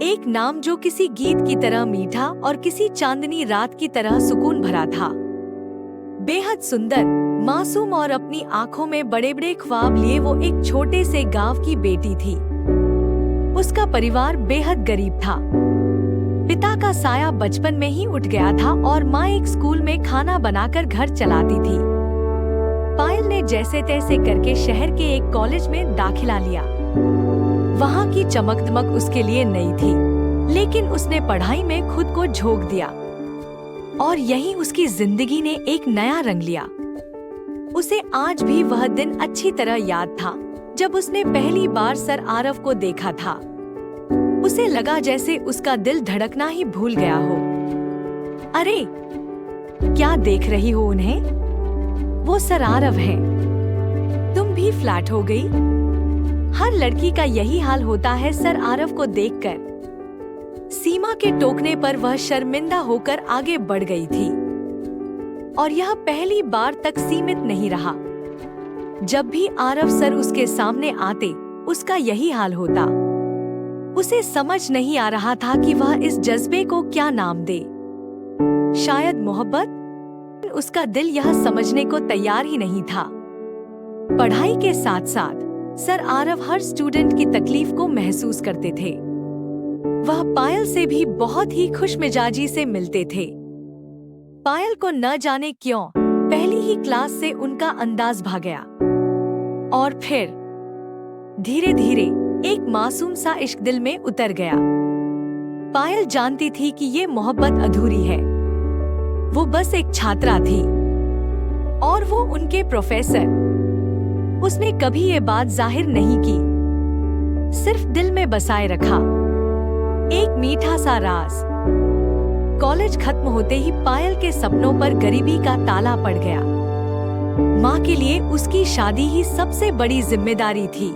एक नाम जो किसी गीत की तरह मीठा और किसी चांदनी रात की तरह सुकून भरा था। बेहद सुंदर, मासूम और अपनी आंखों में बड़े बड़े ख्वाब लिए वो एक छोटे से गांव की बेटी थी। उसका परिवार बेहद गरीब था। पिता का साया बचपन में ही उठ गया था और माँ एक स्कूल में खाना बनाकर घर चलाती थी। पायल ने जैसे तैसे करके शहर के एक कॉलेज में दाखिला लिया। वहाँ की चमक दमक उसके लिए नई थी, लेकिन उसने पढ़ाई में खुद को झोंक दिया और यहीं उसकी जिंदगी ने एक नया रंग लिया। उसे आज भी वह दिन अच्छी तरह याद था जब उसने पहली बार सर आरव को देखा था। उसे लगा जैसे उसका दिल धड़कना ही भूल गया हो। अरे, क्या देख रही हो उन्हें? वो सर आरव है। तुम भी फ्लैट हो गई? हर लड़की का यही हाल होता है सर आरव को देखकर। सीमा के टोकने पर वह शर्मिंदा होकर आगे बढ़ गई थी। और यह पहली बार तक सीमित नहीं रहा। जब भी आरव सर उसके सामने आते, उसका यही हाल होता। उसे समझ नहीं आ रहा था कि वह इस जज्बे को क्या नाम दे। शायद मोहब्बत? उसका दिल यह समझने को तैयार ही नहीं था। पढ़ाई के साथ साथ सर आरव हर स्टूडेंट की तकलीफ को महसूस करते थे। वह पायल से भी बहुत ही खुशमिजाजी से मिलते थे। पायल को न जाने क्यों पहली ही क्लास से उनका अंदाज भा गया और फिर धीरे धीरे एक मासूम सा इश्क दिल में उतर गया। पायल जानती थी कि ये मोहब्बत अधूरी है। वो बस एक छात्रा थी और वो उनके प्रोफेसर। उसने कभी ये बात जाहिर नहीं की, सिर्फ दिल में बसाए रखा। एक मीठा सा राज। कॉलेज खत्म होते ही पायल के सपनों पर गरीबी का ताला पड़ गया। माँ के लिए उसकी शादी ही सबसे बड़ी जिम्मेदारी थी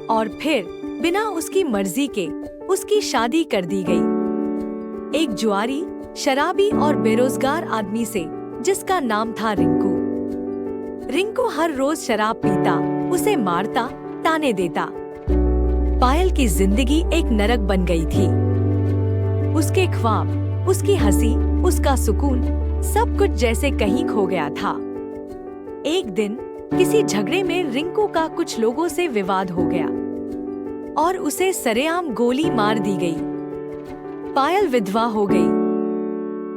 और फिर बिना उसकी मर्जी के उसकी शादी कर दी गई। एक जुआरी, शराबी और बेरोजगार आदमी से जिसका नाम था रिंकू। रिंकू हर रोज शराब पीता, उसे मारता, ताने देता। पायल की जिंदगी एक नरक बन गई थी। उसके ख्वाब, उसकी हंसी, उसका सुकून, सब कुछ जैसे कहीं खो गया था। एक दिन किसी झगड़े में रिंकू का कुछ लोगों से विवाद हो गया और उसे सरेआम गोली मार दी गई। पायल विधवा हो गई।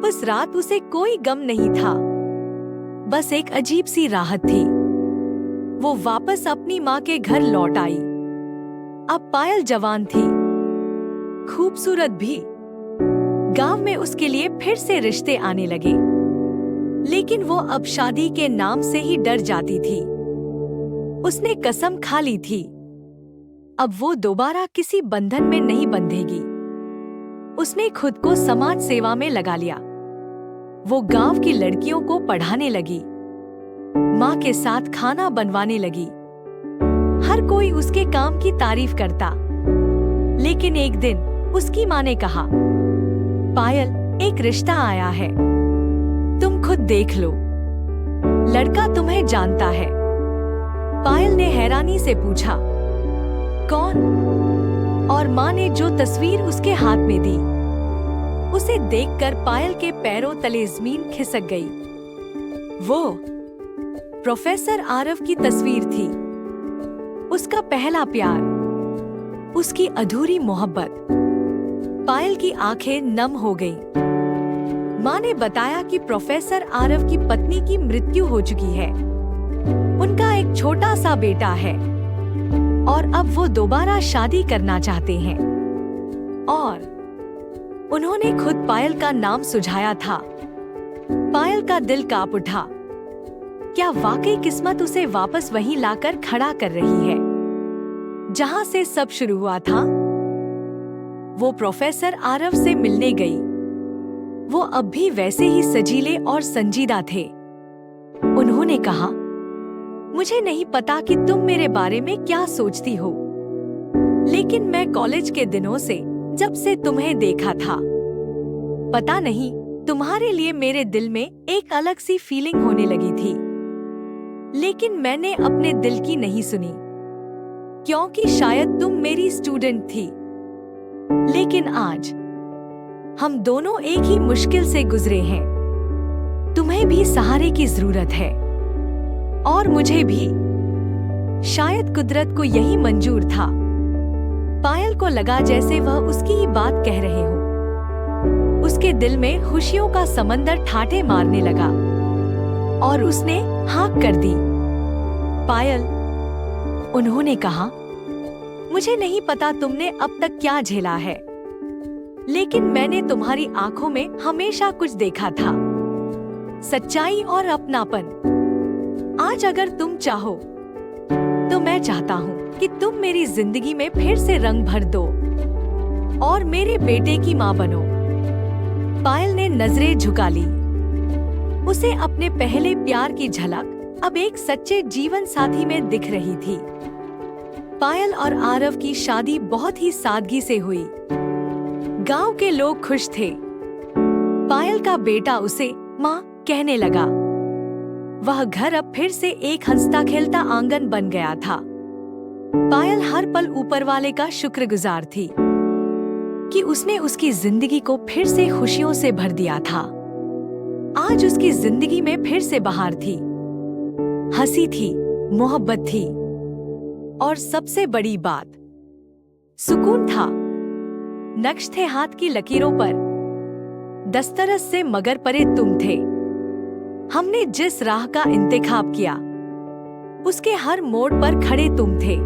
उस रात उसे कोई गम नहीं था, बस एक अजीब सी राहत थी। वो वापस अपनी माँ के घर लौट आई। अब पायल जवान थी, खूबसूरत भी। गांव में उसके लिए फिर से रिश्ते आने लगे, लेकिन वो अब शादी के नाम से ही डर जाती थी। उसने कसम खा ली थी, अब वो दोबारा किसी बंधन में नहीं बंधेगी। उसने खुद को समाज सेवा में लगा लिया। वो गांव की लड़कियों को पढ़ाने लगी, माँ के साथ खाना बनवाने लगी। हर कोई उसके काम की तारीफ करता। लेकिन एक दिन उसकी माँ ने कहा, पायल, एक रिश्ता आया है, तुम खुद देख लो। लड़का तुम्हें जानता है। पायल ने हैरानी से पूछा, कौन? और माँ ने जो तस्वीर उसके हाथ में दी, उसे देखकर पायल के पैरों तले जमीन खिसक गई। वो प्रोफेसर आरव की तस्वीर थी। उसका पहला प्यार, उसकी अधूरी मोहब्बत। पायल की आंखें नम हो गईं। माँ ने बताया कि प्रोफेसर आरव की पत्नी की मृत्यु हो चुकी है। उनका एक छोटा सा बेटा है और अब वो दोबारा शादी करना चाहते हैं। और उन्होंने खुद पायल का नाम सुझाया था। पायल का दिल कांप उठा। क्या वाकई किस्मत उसे वापस वहीं लाकर खड़ा कर रही है जहां से सब शुरू हुआ था? वो प्रोफेसर आरव से मिलने गई। वो अब भी वैसे ही सजीले और संजीदा थे। उन्होंने कहा, मुझे नहीं पता कि तुम मेरे बारे में क्या सोचती हो, लेकिन मैं कॉलेज के दिनों से जब से तुम्हें देखा था, पता नहीं तुम्हारे लिए मेरे दिल में एक अलग सी फीलिंग होने लगी थी। लेकिन मैंने अपने दिल की नहीं सुनी, क्योंकि शायद तुम मेरी स्टूडेंट थी। लेकिन आज हम दोनों एक ही मुश्किल से गुजरे हैं। तुम्हें भी सहारे की जरूरत है और मुझे भी। शायद कुदरत को यही मंजूर था। पायल को लगा जैसे वह उसकी ही बात कह रहे हो। उसके दिल में खुशियों का समंदर ठाठे मारने लगा और उसने हाँक कर दी। पायल, उन्होंने कहा, मुझे नहीं पता तुमने अब तक क्या झेला है, लेकिन मैंने तुम्हारी आंखों में हमेशा कुछ देखा था, सच्चाई और अपनापन। आज अगर तुम चाहो तो मैं चाहता हूँ कि तुम मेरी जिंदगी में फिर से रंग भर दो और मेरे बेटे की माँ बनो। पायल ने नजरें झुका ली। उसे अपने पहले प्यार की झलक अब एक सच्चे जीवन साथी में दिख रही थी। पायल और आरव की शादी बहुत ही सादगी से हुई। गांव के लोग खुश थे। पायल का बेटा उसे माँ कहने लगा। वह घर अब फिर से एक हंसता खेलता आंगन बन गया था। पायल हर पल ऊपर वाले का शुक्रगुजार थी कि उसने उसकी जिंदगी को फिर से खुशियों से भर दिया था। आज उसकी जिंदगी में फिर से बहार थी, हंसी थी, मोहब्बत थी और सबसे बड़ी बात, सुकून था। नक्श थे हाथ की लकीरों पर, दस्तरस से मगर परे तुम थे। हमने जिस राह का इंतखाब किया, उसके हर मोड़ पर खड़े तुम थे।